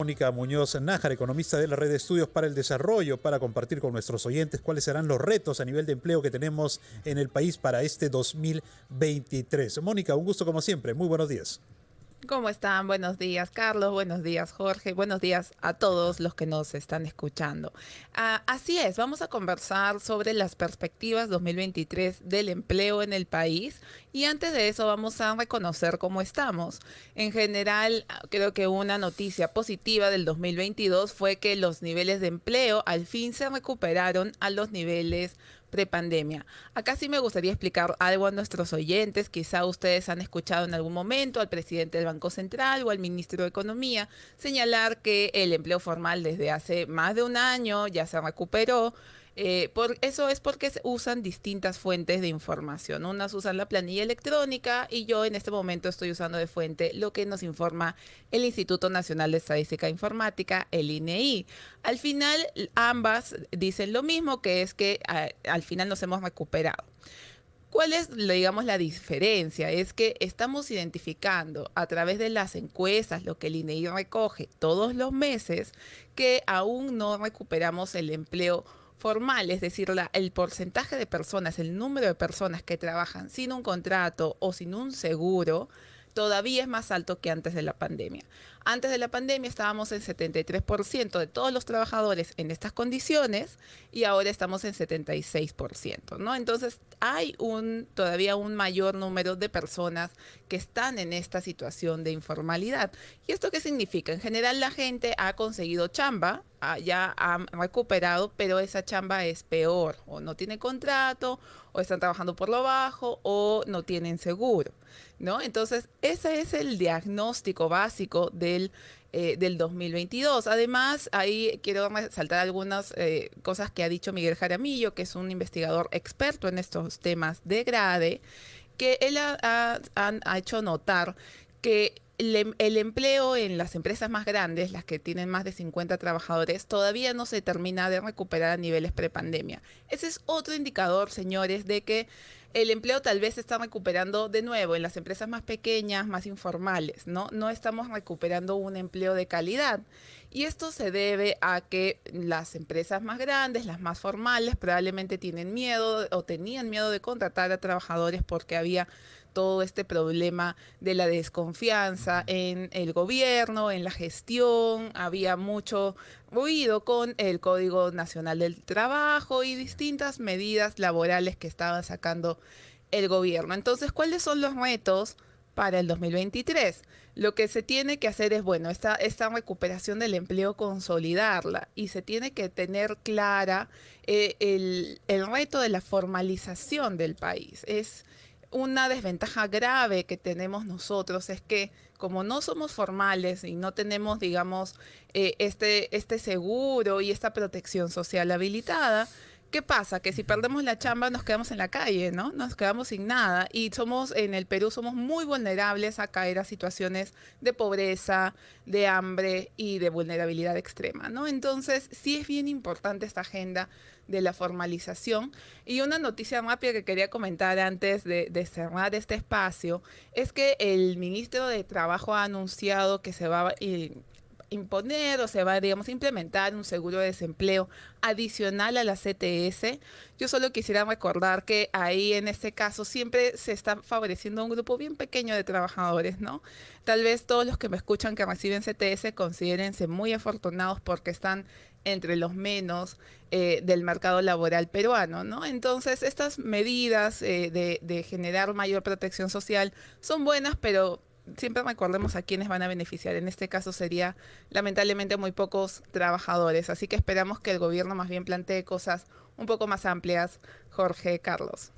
Mónica Muñoz Nájar, economista de la Red de Estudios para el Desarrollo, para compartir con nuestros oyentes cuáles serán los retos a nivel de empleo que tenemos en el país para este 2023. Mónica, un gusto como siempre. Muy buenos días. ¿Cómo están? Buenos días, Carlos. Buenos días, Jorge. Buenos días a todos los que nos están escuchando. Así es, vamos a conversar sobre las perspectivas 2023 del empleo en el país y antes de eso vamos a reconocer cómo estamos. En general, creo que una noticia positiva del 2022 fue que los niveles de empleo al fin se recuperaron a los niveles prepandemia. Acá sí me gustaría explicar algo a nuestros oyentes. Quizá ustedes han escuchado en algún momento al presidente del Banco Central o al ministro de Economía señalar que el empleo formal desde hace más de un año ya se recuperó. Eso es porque se usan distintas fuentes de información. Unas usan la planilla electrónica y yo en este momento estoy usando de fuente lo que nos informa el Instituto Nacional de Estadística e Informática, el INEI. Al final, ambas dicen lo mismo, que es que al final nos hemos recuperado. ¿Cuál es, digamos, la diferencia? Es que estamos identificando a través de las encuestas, lo que el INEI recoge todos los meses, que aún no recuperamos el empleo formal, es decir, el porcentaje de personas, el número de personas que trabajan sin un contrato o sin un seguro, todavía es más alto que antes de la pandemia. Antes de la pandemia estábamos en 73% de todos los trabajadores en estas condiciones y ahora estamos en 76%, ¿no? Entonces hay todavía un mayor número de personas que están en esta situación de informalidad. ¿Y esto qué significa? En general la gente ha conseguido chamba, ya han recuperado, pero esa chamba es peor, o no tiene contrato, o están trabajando por lo bajo, o no tienen seguro, ¿no? Entonces, ese es el diagnóstico básico del 2022. Además, ahí quiero resaltar algunas cosas que ha dicho Miguel Jaramillo, que es un investigador experto en estos temas de grade, que él ha hecho notar que el empleo en las empresas más grandes, las que tienen más de 50 trabajadores, todavía no se termina de recuperar a niveles prepandemia. Ese es otro indicador, señores, de que el empleo tal vez se está recuperando de nuevo en las empresas más pequeñas, más informales, ¿no? No estamos recuperando un empleo de calidad. Y esto se debe a que las empresas más grandes, las más formales, probablemente tienen miedo o tenían miedo de contratar a trabajadores porque había todo este problema de la desconfianza en el gobierno, en la gestión, había mucho ruido con el Código Nacional del Trabajo y distintas medidas laborales que estaba sacando el gobierno. Entonces, ¿cuáles son los retos para el 2023? Lo que se tiene que hacer es, bueno, esta recuperación del empleo, consolidarla y se tiene que tener clara el reto de la formalización del país. Es una desventaja grave que tenemos nosotros, es que como no somos formales y no tenemos, digamos, este seguro y esta protección social habilitada, ¿qué pasa? Que si perdemos la chamba nos quedamos en la calle, ¿no? Nos quedamos sin nada y en el Perú somos muy vulnerables a caer a situaciones de pobreza, de hambre y de vulnerabilidad extrema, ¿no? Entonces sí es bien importante esta agenda de la formalización. Y una noticia rápida que quería comentar antes de cerrar este espacio es que el ministro de Trabajo ha anunciado que se va a imponer o se va, digamos, implementar un seguro de desempleo adicional a la CTS. Yo solo quisiera recordar que ahí en este caso siempre se está favoreciendo a un grupo bien pequeño de trabajadores, ¿no? Tal vez todos los que me escuchan que reciben CTS considérense muy afortunados porque están entre los menos del mercado laboral peruano, ¿no? Entonces, estas medidas de generar mayor protección social son buenas, pero siempre recordemos a quiénes van a beneficiar. En este caso sería lamentablemente muy pocos trabajadores. Así que esperamos que el gobierno más bien plantee cosas un poco más amplias, Jorge, Carlos.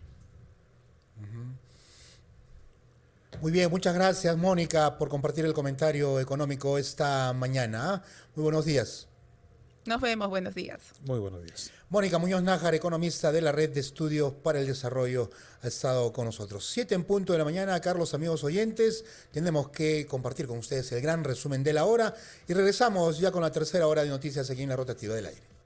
Muy bien, muchas gracias, Mónica, por compartir el comentario económico esta mañana. Muy buenos días. Nos vemos, buenos días. Muy buenos días. Mónica Muñoz Nájar, economista de la Red de Estudios para el Desarrollo, ha estado con nosotros. 7 en punto de la mañana, Carlos, amigos oyentes. Tenemos que compartir con ustedes el gran resumen de la hora y regresamos ya con la tercera hora de noticias aquí en la Rotativa del Aire.